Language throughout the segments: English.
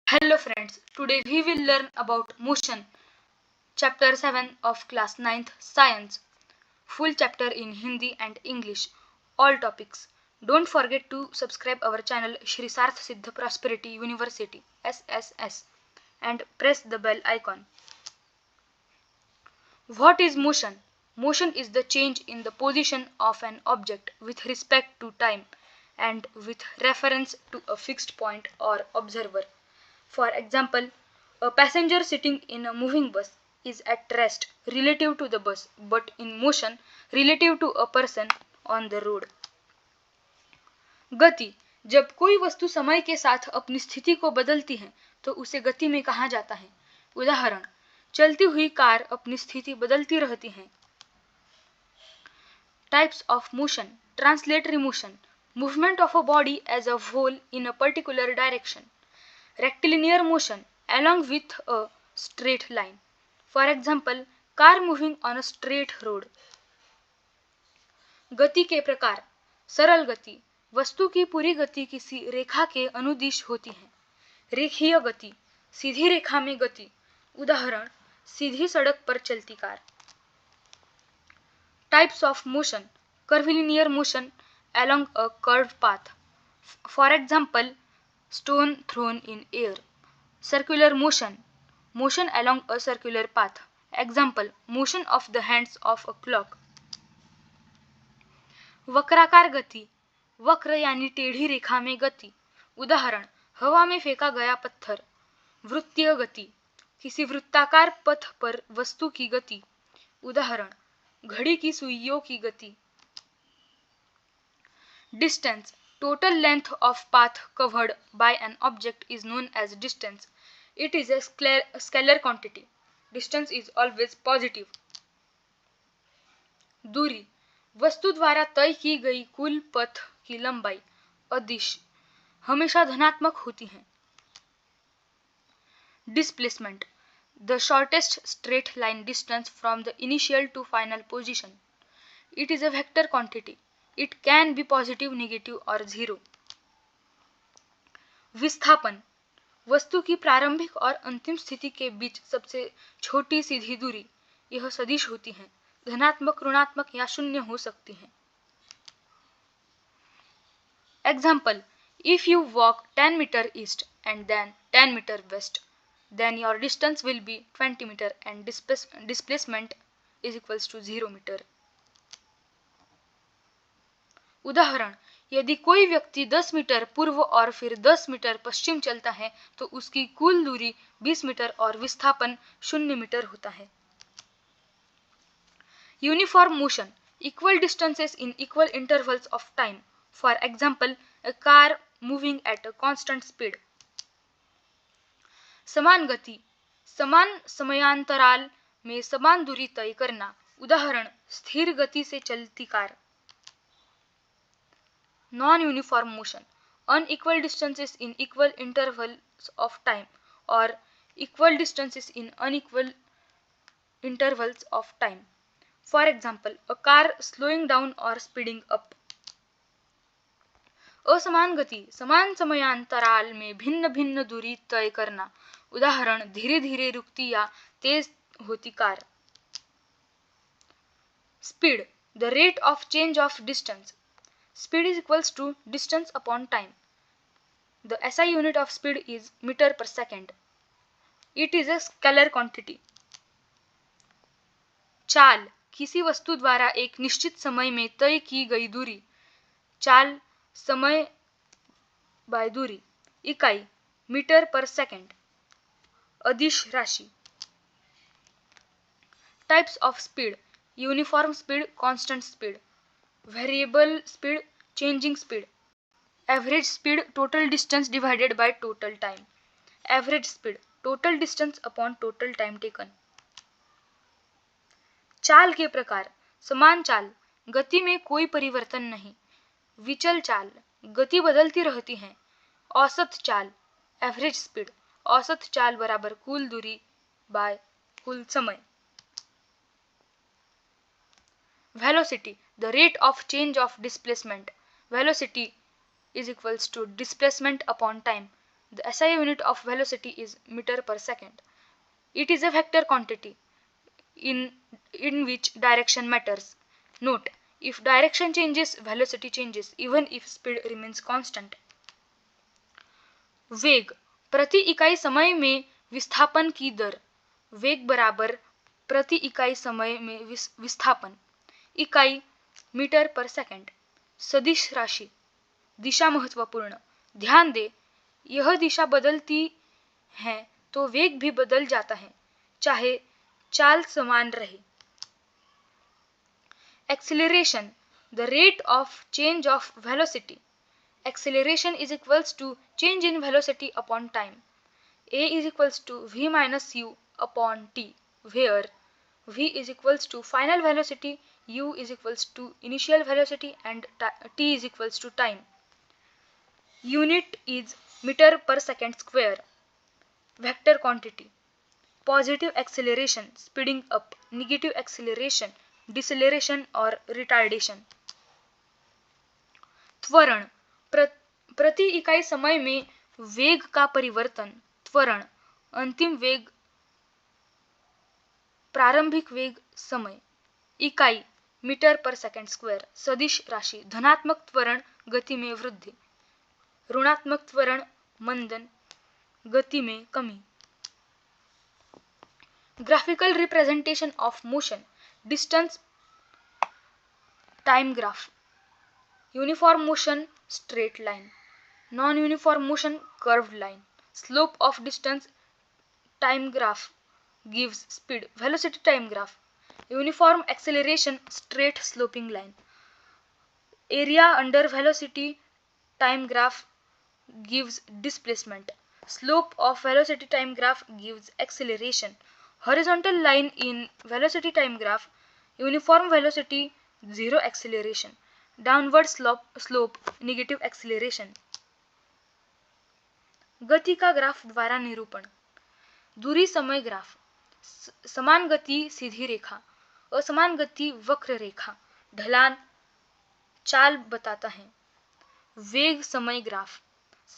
Hello friends, today we will learn about motion, chapter 7 of class 9th science. Full chapter in Hindi and English, all topics. Don't forget to subscribe our channel Shri Sarth Siddha Prosperity University SSS and press the bell icon. What is motion? Motion is the change in the position of an object with respect to time and with reference to a fixed point or observer. For example, a passenger sitting in a moving bus is at rest relative to the bus but in motion relative to a person on the road. गति जब कोई वस्तु समय के साथ अपनी स्थिति को बदलती है तो उसे गति में कहा जाता है. उदाहरण, चलती हुई कार अपनी स्थिति बदलती रहती है. Types of motion. Translatory motion. Movement of a body as a whole in a particular direction. Rectilinear motion along with a straight line. For example, car moving on a straight road. गति के प्रकार. सरल गति वस्तु की पूरी गति किसी रेखा के अनुदिश होती है. रेखीय गति सीधी रेखा में गति. उदाहरण, सीधी सड़क पर चलती car. Types of motion. Curvilinear motion along a curved path. For example, stone thrown in air. Circular motion. Motion along a circular path. Example, motion of the hands of a clock. वक्राकार गति वक्र यानी टेढ़ी रेखा में गति. उदाहरण, हवा में फेंका गया पत्थर. वृत्तीय गति किसी वृत्ताकार पथ पर वस्तु की गति. उदाहरण, घड़ी की सुइयों की गति. Distance. Total length of path covered by an object is known as distance. It is a scalar quantity. Distance is always positive. दूरी वस्तु द्वारा तय की गई कुल पथ की लंबाई. अदिश हमेशा धनात्मक होती है. Displacement. The shortest straight line distance from the initial to final position. It is a vector quantity. It can be positive, negative or zero. विस्थापन वस्तु की प्रारंभिक और अंतिम स्थिति के बीच सबसे छोटी सीधी दूरी. यह सदिश होती है. धनात्मक, ऋणात्मक या शून्य हो सकती है. Example, if you walk 10 meter east and then 10 meter west, then your distance will be 20 meter and displacement is equals to 0 meter. उदाहरण, यदि कोई व्यक्ति 10 मीटर पूर्व और फिर 10 मीटर पश्चिम चलता है तो उसकी कुल दूरी 20 मीटर और विस्थापन 0 मीटर होता है. Uniform motion. Equal distances in equal intervals of time. For example, a car moving at a constant speed. समान गति समान समयांतराल में समान दूरी तय करना. उदाहरण, स्थिर गति से चलती car. Non-uniform motion. Unequal distances in equal intervals of time or equal distances in unequal intervals of time. For example, a car slowing down or speeding up. असमान गति समान समयांतराल में भिन्न भिन्न दूरी तय करना. उदाहरण, धीरे धीरे रुकती या तेज होती car. Speed. The rate of change of distance. Speed is equals to distance upon time. The SI unit of speed is meter per second. It is a scalar quantity. चाल किसी वस्तु द्वारा एक निश्चित समय में तय की गई दूरी. चाल समय बाय दूरी. इकाई मीटर पर सेकंड. अदिश राशि. Types of speed. Uniform speed, constant speed. Variable speed, changing speed. Average speed, total distance divided by total time. Average speed, total distance upon total time taken. चाल के प्रकार. समान चाल गति में कोई परिवर्तन नहीं. विचल चाल गति बदलती रहती है. औसत चाल एवरेज स्पीड. औसत चाल बराबर कुल दूरी बाय कुल समय. Velocity. The rate of change of displacement. Velocity is equals to displacement upon time. The SI unit of velocity is meter per second. It is a vector quantity in which direction matters. Note, if direction changes, velocity changes even if speed remains constant. वेग प्रति इकाई समय में विस्थापन की दर. वेग बराबर प्रति इकाई समय में विस्थापन. इकाई मीटर पर सेकंड. सदिश राशि. दिशा महत्वपूर्ण. ध्यान दे, यह दिशा बदलती है तो वेग भी बदल जाता है, चाहे चाल समान रहे. Acceleration, the rate of change of velocity. Acceleration is equals to change in velocity upon time. A is equals to v minus u upon t, where v is equals to final velocity, u is equals to initial velocity, and t is equals to time. Unit is meter per second square. Vector quantity. Positive acceleration, speeding up. Negative acceleration, deceleration or retardation. त्वरण प्रति इकाई समय में वेग का परिवर्तन. त्वरण अंतिम वेग, प्रारंभिक वेग, समय. इकाई मीटर पर सेकंड स्क्वायर. सदिश राशि. धनात्मक त्वरण गति में वृद्धि, ऋणात्मक त्वरण मंदन गति में कमी. Graphical representation of motion. Distance, time graph. Uniform motion, straight line. Non-uniform motion, curved line. Slope of distance, time graph gives speed. Velocity time graph. Uniform acceleration, straight sloping line. Area under velocity time graph gives displacement. Slope of velocity time graph gives acceleration. Horizontal line in velocity time graph. Uniform velocity, zero acceleration. Downward slope, negative acceleration. गति का graph द्वारा निरूपण. दूरी समय graph. समान गति सीधी रेखा, असमान गति वक्र रेखा. ढलान चाल बताता है. वेग समय ग्राफ.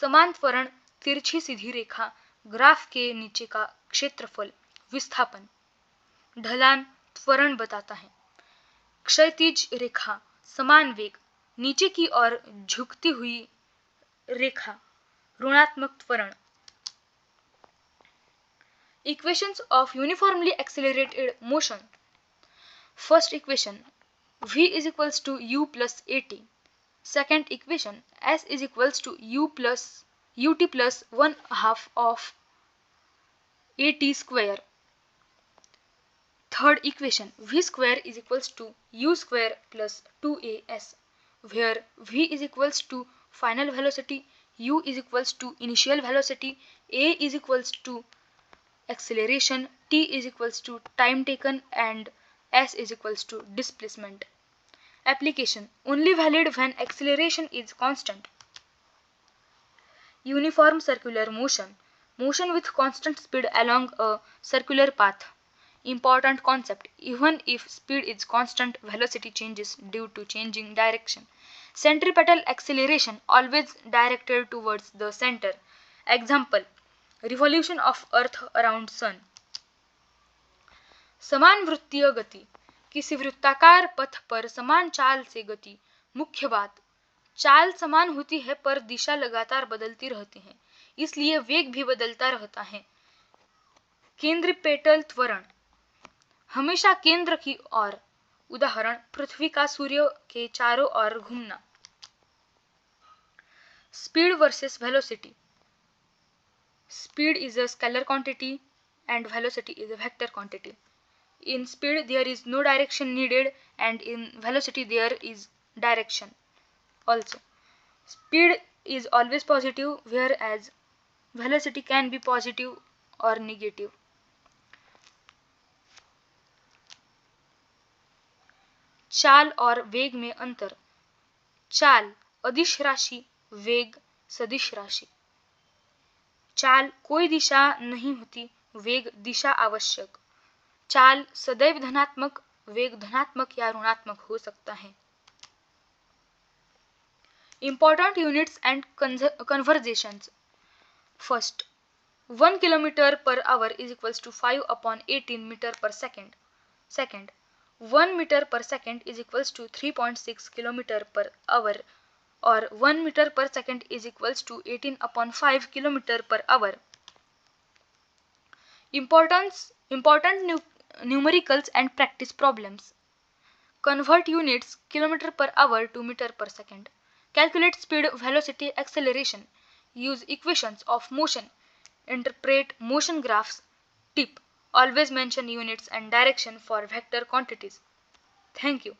समान त्वरण तिरछी सीधी रेखा, ग्राफ के नीचे का क्षेत्रफल, विस्थापन. ढलान त्वरण बताता है. क्षैतिज रेखा, समान वेग, नीचे की ओर झुकती हुई रेखा, ऋणात्मक त्वरण. Equations of uniformly accelerated motion. First equation, v is equals to u plus at. Second equation, s is equals to ut plus 1/2 of at square. Third equation, v square is equals to u square plus 2as, where v is equals to final velocity, u is equals to initial velocity, a is equals to acceleration, t is equals to time taken, and s is equals to displacement. Application only valid when acceleration is constant. Uniform circular motion. Motion with constant speed along a circular path. Important concept. Even if speed is constant, velocity changes due to changing direction. Centripetal acceleration always directed towards the center. Example, revolution of earth around sun. समान वृत्तीय गति. किसी वृत्ताकार पथ पर समान चाल से गति. मुख्य बात, चाल समान होती है पर दिशा लगातार बदलती रहती है, इसलिए वेग भी बदलता रहता है. केंद्रीपेटल त्वरण हमेशा केंद्र की ओर. उदाहरण, पृथ्वी का सूर्य के चारों ओर घूमना. Speed versus velocity. Speed is a scalar quantity and velocity is a vector quantity. In speed there is no direction needed, and in velocity there is direction. Also, speed is always positive, whereas velocity can be positive or negative. चाल और वेग में अंतर. चाल अदिश राशि, वेग सदिश राशि. चाल कोई दिशा नहीं होती, वेग दिशा आवश्यक. चाल सदैव धनात्मक, वेग धनात्मक या ऋणात्मक हो सकता है. Important units and conversations. First, 1 kilometer per hour is equals to 5 upon 18 meter per second. Second, 1 meter per second is equals to 3.6 kilometer per hour, or 1 meter per second is equals to 18 upon 5 kilometer per hour. Important numericals and practice problems. Convert units kilometer per hour to meter per second. Calculate speed, velocity, acceleration. Use equations of motion. Interpret motion graphs. Tip: always mention units and direction for vector quantities. Thank you.